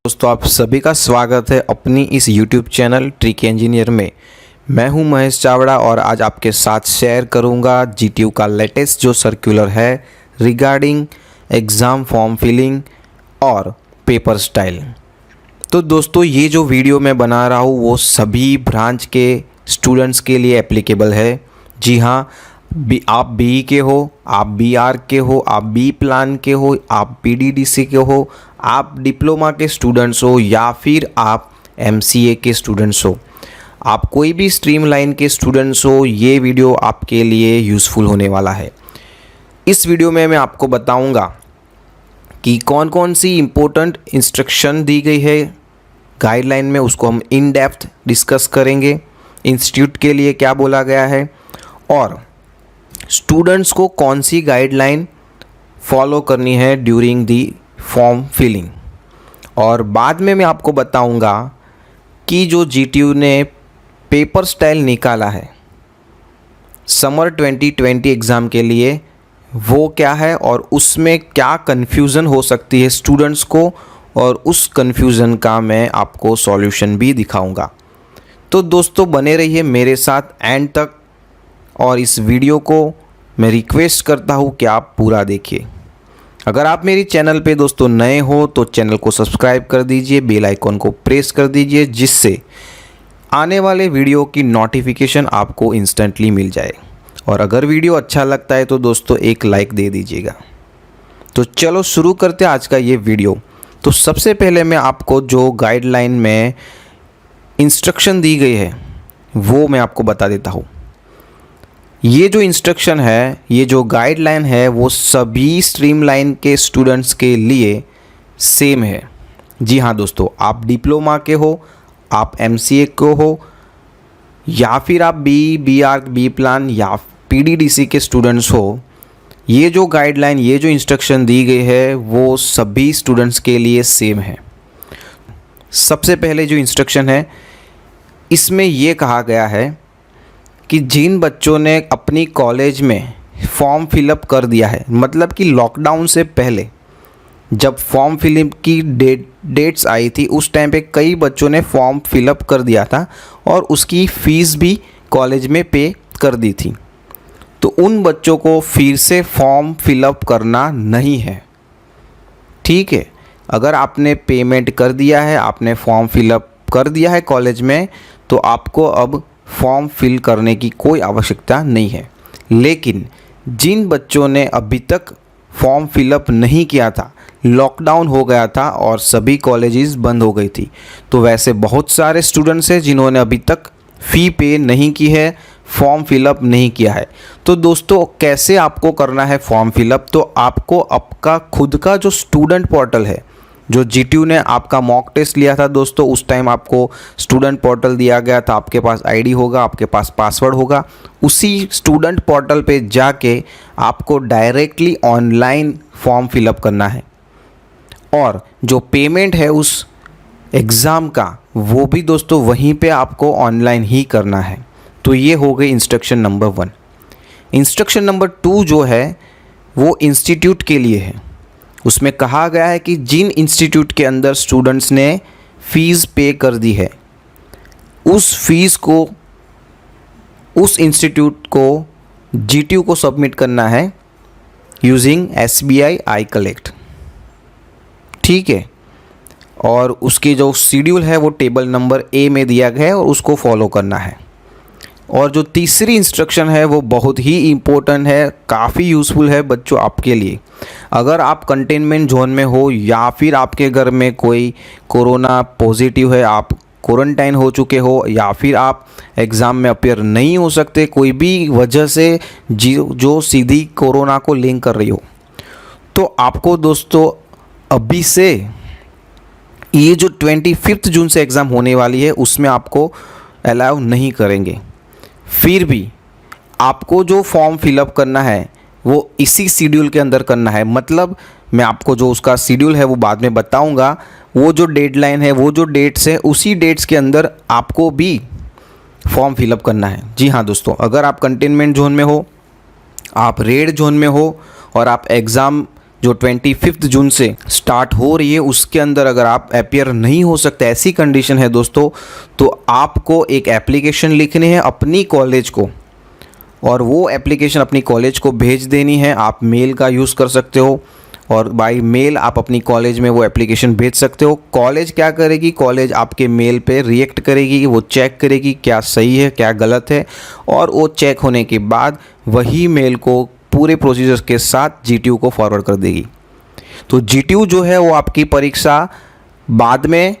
दोस्तों आप सभी का स्वागत है अपनी इस YouTube चैनल ट्रिक इंजीनियर में। मैं हूं महेश चावड़ा और आज आपके साथ शेयर करूंगा GTU का लेटेस्ट जो सर्कुलर है रिगार्डिंग एग्ज़ाम फॉर्म फिलिंग और पेपर स्टाइल। तो दोस्तों ये जो वीडियो मैं बना रहा हूं वो सभी ब्रांच के स्टूडेंट्स के लिए एप्लीकेबल है। जी हाँ, आप BE के हो, आप BR के हो, आप B प्लान के हो, आप PDDC के हो, आप डिप्लोमा के स्टूडेंट्स हो या फिर आप MCA के स्टूडेंट्स हो, आप कोई भी स्ट्रीम लाइन के स्टूडेंट्स हो, ये वीडियो आपके लिए यूज़फुल होने वाला है। इस वीडियो में मैं आपको बताऊंगा कि कौन कौन सी इम्पोर्टेंट इंस्ट्रक्शन दी गई है गाइडलाइन में, उसको हम इन डेप्थ डिस्कस करेंगे। इंस्टीट्यूट के लिए क्या बोला गया है और स्टूडेंट्स को कौन सी गाइडलाइन फॉलो करनी है ड्यूरिंग दी फॉर्म फिलिंग। और बाद में मैं आपको बताऊंगा कि जो GTU ने पेपर स्टाइल निकाला है समर 2020 एग्ज़ाम के लिए वो क्या है और उसमें क्या कन्फ्यूज़न हो सकती है स्टूडेंट्स को, और उस कन्फ्यूज़न का मैं आपको सॉल्यूशन भी दिखाऊंगा। तो दोस्तों बने रहिए मेरे साथ एंड तक और इस वीडियो को मैं रिक्वेस्ट करता हूँ कि आप पूरा देखिए। अगर आप मेरी चैनल पे दोस्तों नए हो तो चैनल को सब्सक्राइब कर दीजिए, बेल आइकॉन को प्रेस कर दीजिए जिससे आने वाले वीडियो की नोटिफिकेशन आपको इंस्टेंटली मिल जाए। और अगर वीडियो अच्छा लगता है तो दोस्तों एक लाइक दे दीजिएगा। तो चलो शुरू करते हैं आज का ये वीडियो। तो सबसे पहले मैं आपको जो गाइडलाइन में इंस्ट्रक्शन दी गई है वो मैं आपको बता देता हूँ। ये जो इंस्ट्रक्शन है, ये जो गाइडलाइन है वो सभी स्ट्रीमलाइन के स्टूडेंट्स के लिए सेम है। जी हाँ दोस्तों, आप डिप्लोमा के हो, आप MCA को हो या फिर आप BR B प्लान या PDDC के स्टूडेंट्स हो, ये जो गाइडलाइन, ये जो इंस्ट्रक्शन दी गई है वो सभी स्टूडेंट्स के लिए सेम है। सबसे पहले जो इंस्ट्रक्शन है इसमें ये कहा गया है कि जिन बच्चों ने अपनी कॉलेज में फॉर्म फिलअप कर दिया है, मतलब कि लॉकडाउन से पहले जब फॉर्म फिलअप की डेट्स आई थी उस टाइम पे कई बच्चों ने फॉर्म फिलअप कर दिया था और उसकी फ़ीस भी कॉलेज में पे कर दी थी। तो उन बच्चों को फिर से फॉर्म फिलअप करना नहीं है। ठीक है, अगर आपने पेमेंट कर दिया है, आपने फॉर्म फिलअप कर दिया है कॉलेज में, तो आपको अब फॉर्म फिल करने की कोई आवश्यकता नहीं है। लेकिन जिन बच्चों ने अभी तक फॉर्म फिलअप नहीं किया था, लॉकडाउन हो गया था और सभी कॉलेजेस बंद हो गई थी, तो वैसे बहुत सारे स्टूडेंट्स हैं जिन्होंने अभी तक फ़ी पे नहीं की है, फॉर्म फिलअप नहीं किया है। तो दोस्तों कैसे आपको करना है फॉर्म फिलअप? तो आपको आपका खुद का जो स्टूडेंट पोर्टल है, जो GTU ने आपका मॉक टेस्ट लिया था दोस्तों, उस टाइम आपको स्टूडेंट पोर्टल दिया गया था, आपके पास ID होगा, आपके पास पासवर्ड होगा। उसी स्टूडेंट पोर्टल पे जाके आपको डायरेक्टली ऑनलाइन फॉर्म फिलअप करना है और जो पेमेंट है उस एग्ज़ाम का वो भी दोस्तों वहीं पे आपको ऑनलाइन ही करना है। तो ये हो गई इंस्ट्रक्शन नंबर 1। इंस्ट्रक्शन नंबर 2 जो है वो इंस्टीट्यूट के लिए है। उसमें कहा गया है कि जिन इंस्टीट्यूट के अंदर स्टूडेंट्स ने फ़ीस पे कर दी है, उस फीस को उस इंस्टीट्यूट को GTU को सबमिट करना है यूजिंग SBI iCollect। ठीक है, और उसकी जो शेड्यूल है वो टेबल नंबर A में दिया गया है और उसको फॉलो करना है। और जो तीसरी इंस्ट्रक्शन है वो बहुत ही इम्पोर्टेंट है, काफ़ी यूज़फुल है बच्चों आपके लिए। अगर आप कंटेनमेंट जोन में हो या फिर आपके घर में कोई कोरोना पॉजिटिव है, आप क्वारंटाइन हो चुके हो या फिर आप एग्ज़ाम में अपीयर नहीं हो सकते कोई भी वजह से जो सीधी कोरोना को लिंक कर रही हो, तो आपको दोस्तों अभी से ये जो 25 जून से एग्ज़ाम होने वाली है उसमें आपको अलाउ नहीं करेंगे। फिर भी आपको जो फॉर्म फिलअप करना है वो इसी शेड्यूल के अंदर करना है। मतलब मैं आपको जो उसका शेड्यूल है वो बाद में बताऊंगा। वो जो डेडलाइन है, वो जो डेट्स है, उसी डेट्स के अंदर आपको भी फॉर्म फिलअप करना है। जी हाँ दोस्तों, अगर आप कंटेनमेंट जोन में हो, आप रेड जोन में हो और आप एग्ज़ाम जो 25 जून से स्टार्ट हो रही है उसके अंदर अगर आप अपीयर नहीं हो सकते, ऐसी कंडीशन है दोस्तों, तो आपको एक एप्लीकेशन लिखनी है अपनी कॉलेज को और वो एप्लीकेशन अपनी कॉलेज को भेज देनी है। आप मेल का यूज़ कर सकते हो और बाय मेल आप अपनी कॉलेज में वो एप्लीकेशन भेज सकते हो। कॉलेज क्या करेगी, कॉलेज आपके मेल पे रिएक्ट करेगी, वो चेक करेगी क्या सही है क्या गलत है, और वो चेक होने के बाद वही मेल को पूरे प्रोसीजर के साथ जीटीयू को फॉरवर्ड कर देगी। तो जीटीयू जो है वो आपकी परीक्षा बाद में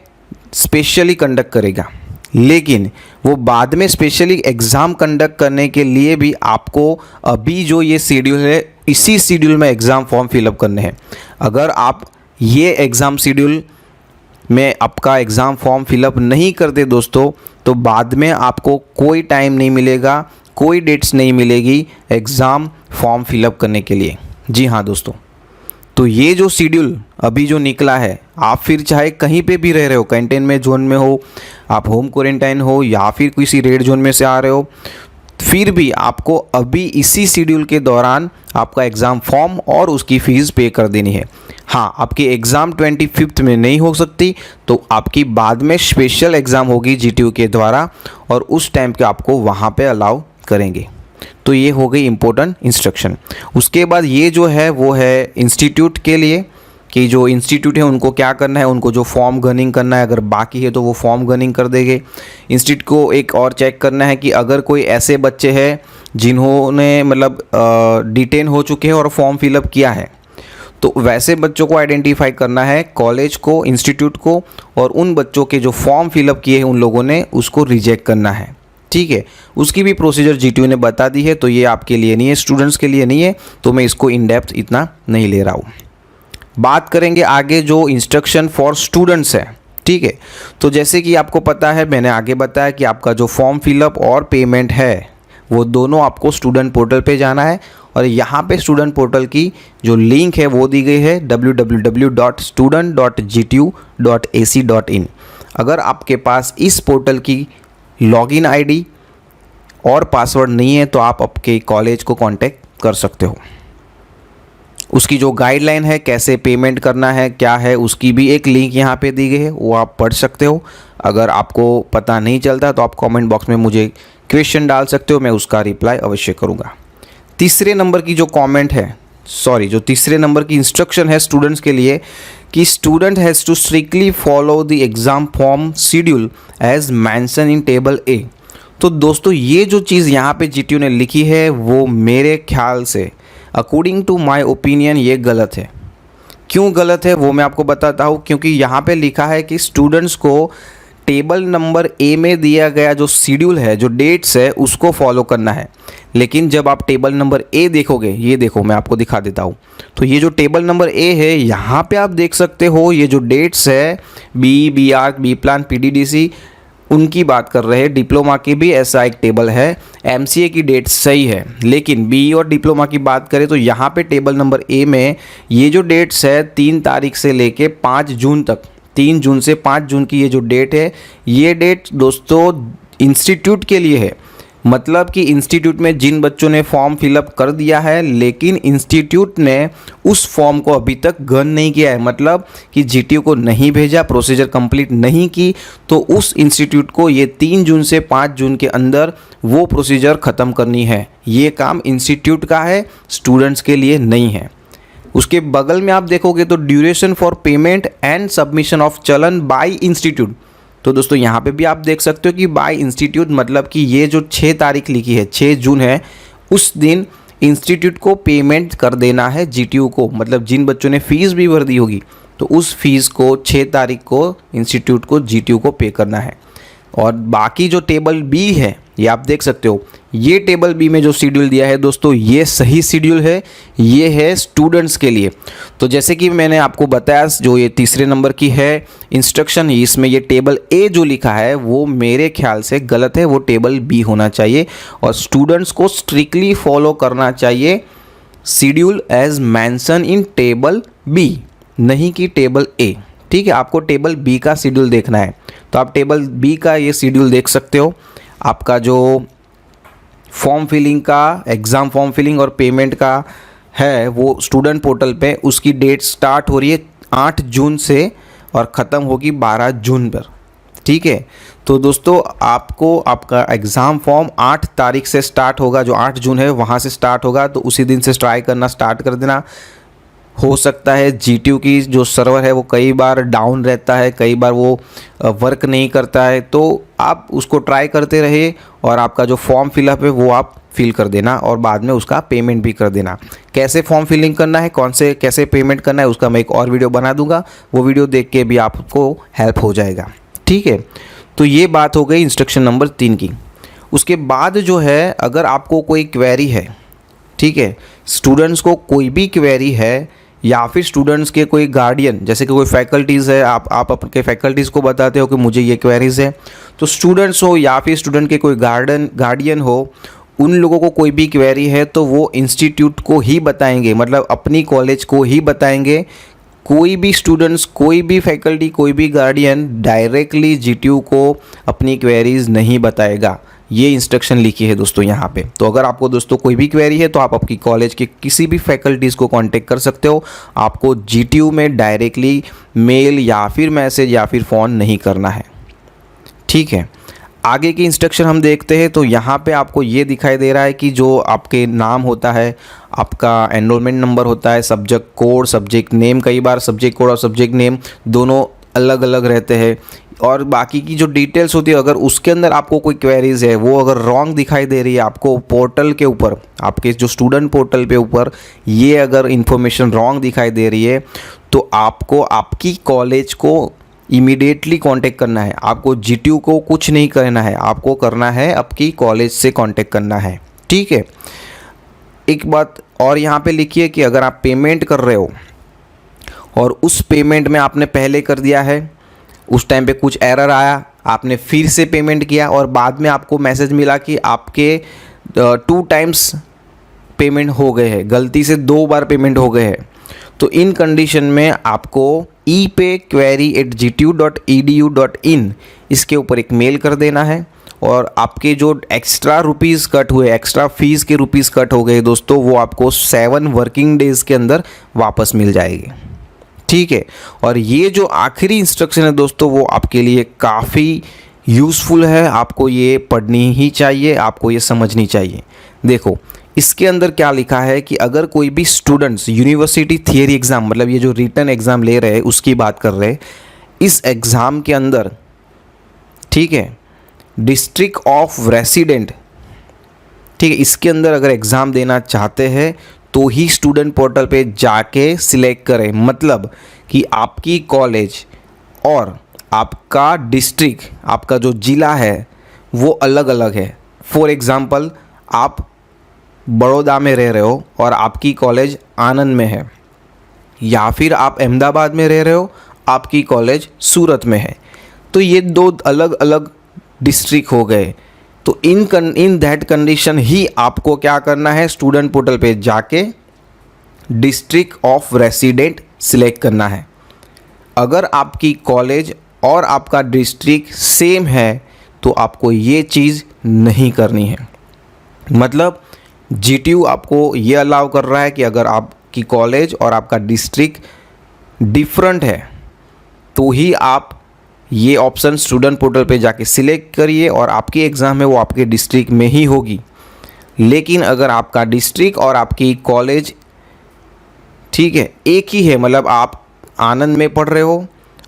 स्पेशली कंडक्ट करेगा, लेकिन वो बाद में स्पेशली एग्ज़ाम कंडक्ट करने के लिए भी आपको अभी जो ये शेड्यूल है इसी शेड्यूल में एग्ज़ाम फॉर्म फिलअप करने हैं। अगर आप ये एग्ज़ाम शेड्यूल में आपका एग्ज़ाम फॉर्म फिलअप नहीं करते दोस्तों, तो बाद में आपको कोई टाइम नहीं मिलेगा, कोई डेट्स नहीं मिलेगी एग्ज़ाम फॉर्म फिलअप करने के लिए। जी हाँ दोस्तों, तो ये जो शेड्यूल अभी जो निकला है, आप फिर चाहे कहीं पे भी रह रहे हो, कंटेनमेंट जोन में हो, आप होम क्वारंटाइन हो या फिर किसी रेड जोन में से आ रहे हो, फिर भी आपको अभी इसी शेड्यूल के दौरान आपका एग्ज़ाम फॉर्म और उसकी फ़ीस पे कर देनी है। हाँ, आपकी एग्ज़ाम 25 में नहीं हो सकती, तो आपकी बाद में स्पेशल एग्ज़ाम होगी जीटीयू के द्वारा और उस टाइम पे आपको वहाँ पे अलाउ करेंगे। तो ये हो गई इम्पोर्टेंट इंस्ट्रक्शन। उसके बाद ये जो है वो है इंस्टीट्यूट के लिए, कि जो इंस्टीट्यूट है उनको क्या करना है, उनको जो फॉर्म गनिंग करना है, अगर बाकी है तो वो फॉर्म गनिंग कर देंगे। इंस्टीट्यूट को एक और चेक करना है कि अगर कोई ऐसे बच्चे हैं जिन्होंने मतलब डिटेन हो चुके हैं और फॉर्म फिलअप किया है, तो वैसे बच्चों को आइडेंटिफाई करना है, कॉलेज को, इंस्टीट्यूट को, और उन बच्चों के जो फॉर्म फिलअप किए हैं उन लोगों ने उसको रिजेक्ट करना है। ठीक है, उसकी भी प्रोसीजर जीटीयू ने बता दी है, तो ये आपके लिए नहीं है, स्टूडेंट्स के लिए नहीं है, तो मैं इसको इन डेप्थ इतना नहीं ले रहा हूँ। बात करेंगे आगे जो इंस्ट्रक्शन फॉर स्टूडेंट्स है। ठीक है, तो जैसे कि आपको पता है, मैंने आगे बताया कि आपका जो फॉर्म फिलअप और पेमेंट है वो दोनों आपको स्टूडेंट पोर्टल पे जाना है, और यहाँ पे स्टूडेंट पोर्टल की जो लिंक है वो दी गई है www.student.gtu.ac.in। अगर आपके पास इस पोर्टल की लॉगिन आईडी और पासवर्ड नहीं है तो आप आपके कॉलेज को कांटेक्ट कर सकते हो। उसकी जो गाइडलाइन है, कैसे पेमेंट करना है, क्या है, उसकी भी एक लिंक यहाँ पे दी गई है, वो आप पढ़ सकते हो। अगर आपको पता नहीं चलता तो आप कमेंट बॉक्स में मुझे क्वेश्चन डाल सकते हो, मैं उसका रिप्लाई अवश्य करूँगा। तीसरे नंबर की जो कमेंट है, जो तीसरे नंबर की इंस्ट्रक्शन है स्टूडेंट्स के लिए, कि student has to strictly follow the exam form schedule as mention in table A. तो दोस्तों ये जो चीज़ यहाँ पे जीटीयू ने लिखी है वो मेरे ख्याल से, अकॉर्डिंग टू माय ओपिनियन, ये गलत है। क्यों गलत है वो मैं आपको बताता हूँ। क्योंकि यहाँ पे लिखा है कि स्टूडेंट्स को टेबल नंबर ए में दिया गया जो शेड्यूल है, जो डेट्स है, उसको फॉलो करना है। लेकिन जब आप टेबल नंबर ए देखोगे, ये देखो मैं आपको दिखा देता हूँ, तो ये जो टेबल नंबर ए है यहाँ पे आप देख सकते हो ये जो डेट्स है, बी आर्क, बी प्लान, पीडीडीसी, उनकी बात कर रहे हैं। डिप्लोमा की भी ऐसा एक टेबल है, एमसीए की डेट सही है, लेकिन बी और डिप्लोमा की बात करें तो यहाँ पे टेबल नंबर ए में ये जो डेट्स है 3 तारीख से लेके 5 जून तक, 3 जून से 5 जून की ये जो डेट है, ये डेट दोस्तों इंस्टीट्यूट के लिए है। मतलब कि इंस्टीट्यूट में जिन बच्चों ने फॉर्म फिलअप कर दिया है लेकिन इंस्टीट्यूट ने उस फॉर्म को अभी तक गन नहीं किया है, मतलब कि जीटीयू को नहीं भेजा, प्रोसीजर कंप्लीट नहीं की, तो उस इंस्टीट्यूट को ये 3 जून से 5 जून के अंदर वो प्रोसीजर ख़त्म करनी है। ये काम इंस्टीट्यूट का है, स्टूडेंट्स के लिए नहीं है। उसके बगल में आप देखोगे तो duration for payment and submission of चलन बाय इंस्टीट्यूट। तो दोस्तों यहाँ पे भी आप देख सकते हो कि बाय इंस्टीट्यूट मतलब कि ये जो 6 तारीख लिखी है, 6 जून है, उस दिन इंस्टीट्यूट को पेमेंट कर देना है जीटीयू को। मतलब जिन बच्चों ने फ़ीस भी भर दी होगी तो उस फीस को 6 तारीख को इंस्टीट्यूट को जीटीयू को पे करना है। और बाकी जो टेबल बी है ये आप देख सकते हो, ये टेबल बी में जो शेड्यूल दिया है दोस्तों ये सही शेड्यूल है, ये है स्टूडेंट्स के लिए। तो जैसे कि मैंने आपको बताया जो ये तीसरे नंबर की है इंस्ट्रक्शन, इसमें ये टेबल ए जो लिखा है वो मेरे ख्याल से गलत है, वो टेबल बी होना चाहिए और स्टूडेंट्स को स्ट्रिक्टली फॉलो करना चाहिए schedule as mention in table B, नहीं कि टेबल ए। ठीक है, आपको टेबल बी का शेड्यूल देखना है तो आप टेबल बी का ये शेड्यूल देख सकते हो। आपका जो फॉर्म फिलिंग का, एग्ज़ाम फॉर्म फिलिंग और पेमेंट का है वो स्टूडेंट पोर्टल पे उसकी डेट स्टार्ट हो रही है 8 जून से और ख़त्म होगी 12 जून पर। ठीक है, तो दोस्तों आपको आपका एग्ज़ाम फॉर्म 8 तारीख से स्टार्ट होगा, जो 8 जून है वहाँ से स्टार्ट होगा, तो उसी दिन से ट्राई करना स्टार्ट कर देना। हो सकता है GTU की जो सर्वर है वो कई बार डाउन रहता है, कई बार वो वर्क नहीं करता है, तो आप उसको ट्राई करते रहिए और आपका जो फॉर्म फिलअप है वो आप फिल कर देना और बाद में उसका पेमेंट भी कर देना। कैसे फॉर्म फिलिंग करना है, कैसे पेमेंट करना है, उसका मैं एक और वीडियो बना दूंगा, वो वीडियो देख के भी आपको हेल्प हो जाएगा। ठीक है, तो ये बात हो गई इंस्ट्रक्शन नंबर 3 की। उसके बाद जो है, अगर आपको कोई क्वेरी है, ठीक है, स्टूडेंट्स को कोई भी क्वेरी है या फिर स्टूडेंट्स के कोई गार्डियन, जैसे कि कोई फैकल्टीज़ है, आप अपने फैकल्टीज़ को बताते हो कि मुझे ये क्वेरीज है, तो स्टूडेंट्स हो या फिर स्टूडेंट के कोई गार्डियन हो, उन लोगों को कोई भी क्वेरी है तो वो इंस्टीट्यूट को ही बताएंगे, मतलब अपनी कॉलेज को ही बताएंगे। कोई भी स्टूडेंट्स, कोई भी फैकल्टी, कोई भी गार्डियन डायरेक्टली GTU को अपनी क्वेरीज नहीं बताएगा। ये इंस्ट्रक्शन लिखी है दोस्तों यहाँ पे। तो अगर आपको दोस्तों कोई भी क्वेरी है तो आप आपकी कॉलेज के किसी भी फैकल्टीज़ को कांटेक्ट कर सकते हो। आपको GTU में डायरेक्टली मेल या फिर मैसेज या फिर फ़ोन नहीं करना है। ठीक है, आगे की इंस्ट्रक्शन हम देखते हैं। तो यहाँ पे आपको ये दिखाई दे रहा है कि जो आपके नाम होता है, आपका एनरोलमेंट नंबर होता है, सब्जेक्ट कोड, सब्जेक्ट नेम, कई बार सब्जेक्ट कोड और सब्जेक्ट नेम दोनों अलग अलग रहते हैं, और बाकी की जो डिटेल्स होती है, अगर उसके अंदर आपको कोई क्वेरीज है वो अगर रॉन्ग दिखाई दे रही है आपको पोर्टल के ऊपर, आपके जो स्टूडेंट पोर्टल पे ऊपर ये अगर इन्फॉर्मेशन रॉन्ग दिखाई दे रही है, तो आपको आपकी कॉलेज को इमीडिएटली कांटेक्ट करना है। आपको GTU को कुछ नहीं करना है, आपको करना है आपकी कॉलेज से कांटेक्ट करना है। ठीक है, एक बात और यहाँ पे लिखिए कि अगर आप पेमेंट कर रहे हो और उस पेमेंट में आपने पहले कर दिया है, उस टाइम पे कुछ एरर आया, आपने फिर से पेमेंट किया और बाद में आपको मैसेज मिला कि आपके 2 टाइम्स पेमेंट हो गए हैं, गलती से 2 बार पेमेंट हो गए हैं, तो इन कंडीशन में आपको epayquery@gtu.edu.in इसके ऊपर एक मेल कर देना है, और आपके जो एक्स्ट्रा रुपीज़ कट हुए, एक्स्ट्रा फीस के रुपीज़ कट हो गए दोस्तों, वो आपको 7 वर्किंग डेज़ के अंदर वापस मिल जाएगी। ठीक है, और ये जो आखिरी इंस्ट्रक्शन है दोस्तों वो आपके लिए काफ़ी यूज़फुल है, आपको ये पढ़नी ही चाहिए, आपको ये समझनी चाहिए। देखो इसके अंदर क्या लिखा है कि अगर कोई भी स्टूडेंट्स यूनिवर्सिटी थियरी एग्ज़ाम, मतलब ये जो रिटन एग्ज़ाम ले रहे हैं उसकी बात कर रहे हैं, इस एग्ज़ाम के अंदर, ठीक है, डिस्ट्रिक्ट ऑफ रेसिडेंट, ठीक है, इसके अंदर अगर एग्ज़ाम देना चाहते हैं तो ही स्टूडेंट पोर्टल पे जाके सिलेक्ट करें। मतलब कि आपकी कॉलेज और आपका डिस्ट्रिक्ट, आपका जो ज़िला है वो अलग अलग है। फॉर एग्ज़ाम्पल आप बड़ौदा में रह रहे हो और आपकी कॉलेज आनंद में है, या फिर आप अहमदाबाद में रह रहे हो, आपकी कॉलेज सूरत में है, तो ये 2 अलग अलग डिस्ट्रिक्ट हो गए। तो इन दैट कंडीशन ही आपको क्या करना है, स्टूडेंट पोर्टल पे जाके डिस्ट्रिक्ट ऑफ रेसिडेंट सिलेक्ट करना है। अगर आपकी कॉलेज और आपका डिस्ट्रिक्ट सेम है तो आपको ये चीज़ नहीं करनी है। मतलब GTU आपको ये अलाउ कर रहा है कि अगर आपकी कॉलेज और आपका डिस्ट्रिक्ट डिफरेंट है तो ही आप ये ऑप्शन स्टूडेंट पोर्टल पे जाके सिलेक्ट करिए और आपकी एग्ज़ाम है वो आपके डिस्ट्रिक्ट में ही होगी। लेकिन अगर आपका डिस्ट्रिक्ट और आपकी कॉलेज, ठीक है, एक ही है, मतलब आप आनंद में पढ़ रहे हो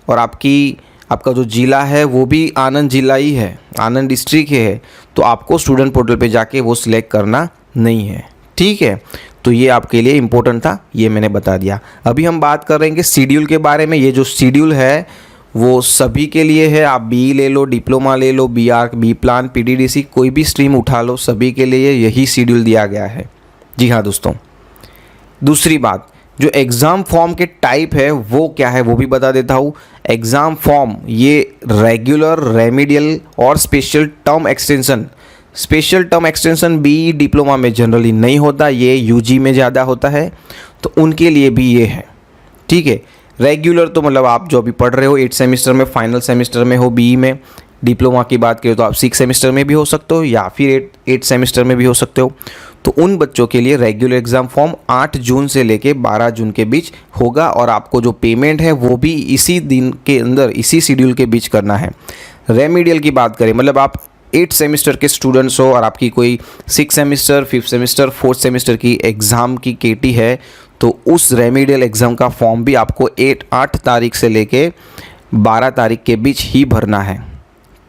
और आपका जो ज़िला है वो भी आनंद ज़िला ही है, आनंद डिस्ट्रिक्ट है, तो आपको स्टूडेंट पोर्टल पे जाके वो सिलेक्ट करना नहीं है। ठीक है, तो ये आपके लिए इम्पोर्टेंट था, ये मैंने बता दिया। अभी हम बात करेंगे शेड्यूल के बारे में। ये जो शेड्यूल है वो सभी के लिए है, आप BE ले लो, डिप्लोमा ले लो, BArch, B Plan, PTDC, कोई भी स्ट्रीम उठा लो, सभी के लिए यही शेड्यूल दिया गया है। जी हाँ दोस्तों, दूसरी बात, जो एग्ज़ाम फॉर्म के टाइप है वो क्या है वो भी बता देता हूँ। एग्ज़ाम फॉर्म ये रेगुलर, रेमिडियल और special term extension. Special term extension BE diploma में जनरली नहीं होता, ये UG में ज़्यादा होता है, तो उनके लिए भी ये है। ठीक है, रेगुलर तो मतलब आप जो अभी पढ़ रहे हो 8 सेमेस्टर में, फाइनल सेमेस्टर में हो BE में। डिप्लोमा की बात करें तो आप 6 सेमेस्टर में भी हो सकते हो या फिर 8 सेमेस्टर में भी हो सकते हो। तो उन बच्चों के लिए रेगुलर एग्ज़ाम फॉर्म 8 जून से लेके 12 जून के बीच होगा और आपको जो पेमेंट है वो भी इसी दिन के अंदर, इसी शेड्यूल के बीच करना है। रेमीडियल की बात करें, मतलब आप 8 सेमेस्टर के स्टूडेंट्स हो और आपकी कोई 6 semester, 5th semester, 4th semester की एग्ज़ाम की केटी है, तो उस रेमीडियल एग्ज़ाम का फॉर्म भी आपको 8 तारीख से लेके 12 तारीख के बीच ही भरना है।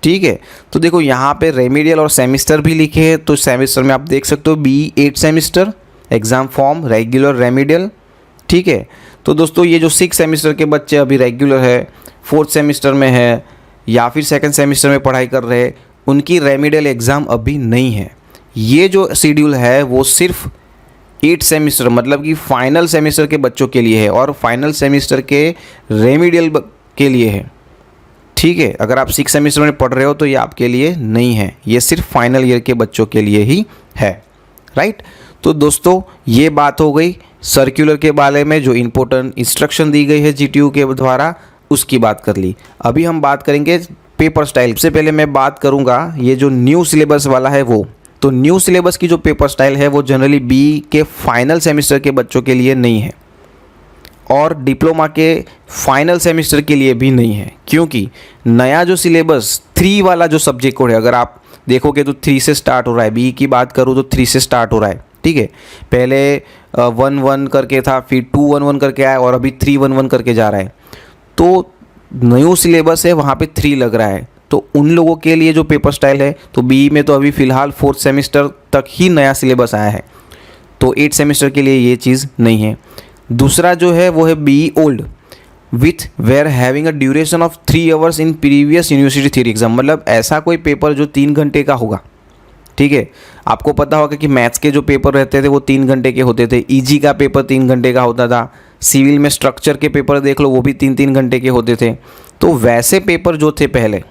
ठीक है, तो देखो यहाँ पे रेमीडियल और सेमेस्टर भी लिखे हैं, तो सेमेस्टर में आप देख सकते हो B 8 semester exam form, regular, remedial. ठीक है, तो दोस्तों ये जो 6 सेमेस्टर के बच्चे अभी रेगुलर है, 4th सेमेस्टर में है या फिर 2nd सेमेस्टर में पढ़ाई कर रहे हैं, उनकी रेमीडियल एग्ज़ाम अभी नहीं है। ये जो शेड्यूल है वो सिर्फ 8 सेमेस्टर मतलब कि फाइनल सेमेस्टर के बच्चों के लिए है और फाइनल सेमेस्टर के रेमीडियल के लिए है। ठीक है, अगर आप 6 सेमेस्टर में पढ़ रहे हो तो ये आपके लिए नहीं है, ये सिर्फ फाइनल ईयर के बच्चों के लिए ही है। राइट, तो दोस्तों ये बात हो गई सर्कुलर के बारे में, जो इम्पोर्टेंट इंस्ट्रक्शन दी गई है जीटीयू के द्वारा, उसकी बात कर ली। अभी हम बात करेंगे पेपर स्टाइल। सबसे पहले मैं बात करूंगा ये जो न्यू सिलेबस वाला है वो, तो न्यू सिलेबस की जो पेपर स्टाइल है वो जनरली बी के फाइनल सेमेस्टर के बच्चों के लिए नहीं है और डिप्लोमा के फाइनल सेमेस्टर के लिए भी नहीं है, क्योंकि नया जो सिलेबस 3 वाला जो सब्जेक्ट कोड है, अगर आप देखोगे तो 3 से स्टार्ट हो रहा है। बी की बात करूँ तो 3 से स्टार्ट हो रहा है। ठीक है, पहले 1-1 करके था, फिर 2-1-1 करके आया और अभी 3-1-1 करके जा रहा है। तो न्यू सिलेबस है, वहाँ पे 3 लग रहा है, तो उन लोगों के लिए जो पेपर स्टाइल है, तो बी में तो अभी फ़िलहाल 4th सेमेस्टर तक ही नया सिलेबस आया है, तो 8 सेमेस्टर के लिए ये चीज़ नहीं है। दूसरा जो है वो है B old with were having a duration of 3 hours in previous university theory exam, मतलब ऐसा कोई पेपर जो 3 घंटे का होगा। ठीक है, आपको पता होगा कि मैथ्स के जो पेपर रहते थे वो 3 घंटे के होते थे, ईजी का पेपर 3 घंटे का होता था, सिविल में स्ट्रक्चर के पेपर देख लो वो भी 3-3 घंटे के होते थे। तो वैसे पेपर जो थे पहले,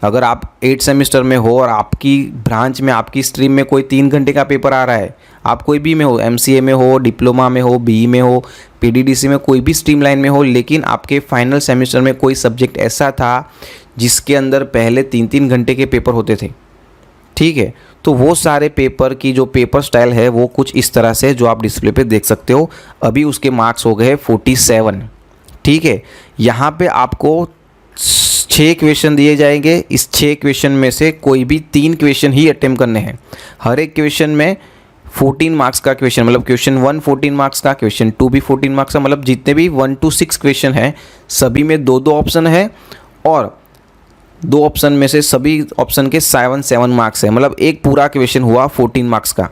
अगर आप 8 सेमेस्टर में हो और आपकी ब्रांच में, आपकी स्ट्रीम में कोई 3 घंटे का पेपर आ रहा है, आप कोई भी में हो, MCA में हो, डिप्लोमा में हो, BE में हो, PDDC में, कोई भी स्ट्रीम लाइन में हो, लेकिन आपके फाइनल सेमेस्टर में कोई सब्जेक्ट ऐसा था जिसके अंदर पहले 3-3 घंटे के पेपर होते थे। ठीक है, तो वो सारे पेपर की जो पेपर स्टाइल है वो कुछ इस तरह से, जो आप डिस्प्ले पे देख सकते हो। अभी उसके मार्क्स हो गए 47। ठीक है, यहाँ पे आपको 6 क्वेश्चन दिए जाएंगे। इस 6 क्वेश्चन में से कोई भी 3 क्वेश्चन ही अटेम्प्ट करने हैं। हर एक क्वेश्चन में 14 मार्क्स का क्वेश्चन, मतलब क्वेश्चन 1 14 मार्क्स का, क्वेश्चन 2 भी 14 मार्क्स का, मतलब जितने भी 1 to 6 क्वेश्चन हैं सभी में 2-2 ऑप्शन है और 2 ऑप्शन में से सभी ऑप्शन के 7-7 मार्क्स है, मतलब एक पूरा क्वेश्चन हुआ 14 मार्क्स का।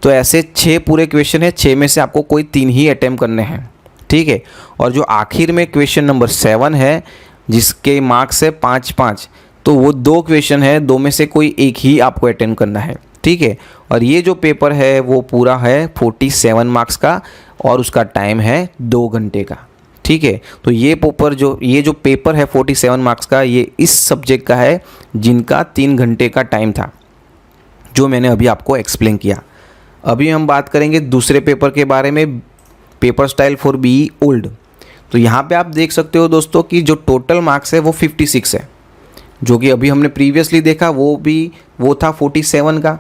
तो ऐसे 6 पूरे क्वेश्चन है, 6 में से आपको कोई 3 ही अटेम्प्ट करने हैं। ठीक है, और जो आखिर में क्वेश्चन नंबर 7 है जिसके मार्क्स है 5-5, तो वो 2 क्वेश्चन है, 2 में से कोई एक ही आपको अटेम्प्ट करना है। ठीक है, और ये जो पेपर है वो पूरा है 47 मार्क्स का और उसका टाइम है 2 घंटे का। ठीक है, तो ये जो पेपर है 47 मार्क्स का, ये इस सब्जेक्ट का है जिनका 3 घंटे का टाइम था, जो मैंने अभी आपको एक्सप्लेन किया। अभी हम बात करेंगे दूसरे पेपर के बारे में, paper style for B old. तो यहाँ पे आप देख सकते हो दोस्तों कि जो टोटल मार्क्स है वो 56 है, जो कि अभी हमने प्रीवियसली देखा वो था 47 का।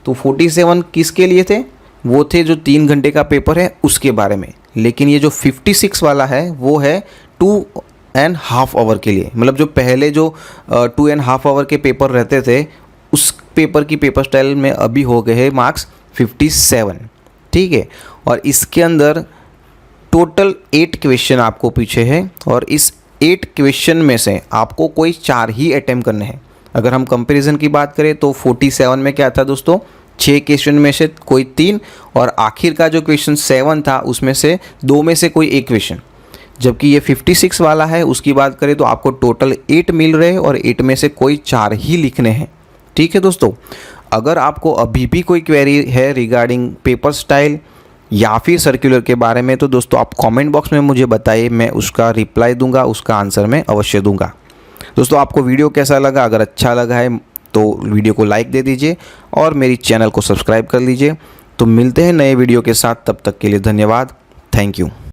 तो 47 किसके लिए थे? वो थे जो 3 घंटे का पेपर है उसके बारे में। लेकिन ये जो 56 वाला है वो है 2.5 आवर के लिए, मतलब जो पहले जो 2.5 आवर के पेपर रहते थे उस पेपर की पेपर स्टाइल में अभी हो गए हैं मार्क्स 57। ठीक है, और इसके अंदर टोटल 8 क्वेश्चन आपको पीछे है और इस 8 क्वेश्चन में से आपको कोई 4 ही अटेम्प्ट करने हैं। अगर हम कंपैरिजन की बात करें तो 47 में क्या था दोस्तों, 6 क्वेश्चन में से कोई 3 और आखिर का जो क्वेश्चन 7 था उसमें से 2 में से कोई 1 क्वेश्चन। जबकि ये 56 वाला है उसकी बात करें तो आपको टोटल 8 मिल रहे हैं और 8 में से कोई 4 ही लिखने हैं। ठीक है दोस्तों, अगर आपको अभी भी कोई क्वेरी है रिगार्डिंग पेपर स्टाइल या फिर सर्कुलर के बारे में तो दोस्तों आप कमेंट बॉक्स में मुझे बताइए, मैं उसका रिप्लाई दूंगा, उसका आंसर मैं अवश्य दूंगा। दोस्तों आपको वीडियो कैसा लगा? अगर अच्छा लगा है तो वीडियो को लाइक दे दीजिए और मेरी चैनल को सब्सक्राइब कर लीजिए। तो मिलते हैं नए वीडियो के साथ, तब तक के लिए धन्यवाद। Thank you.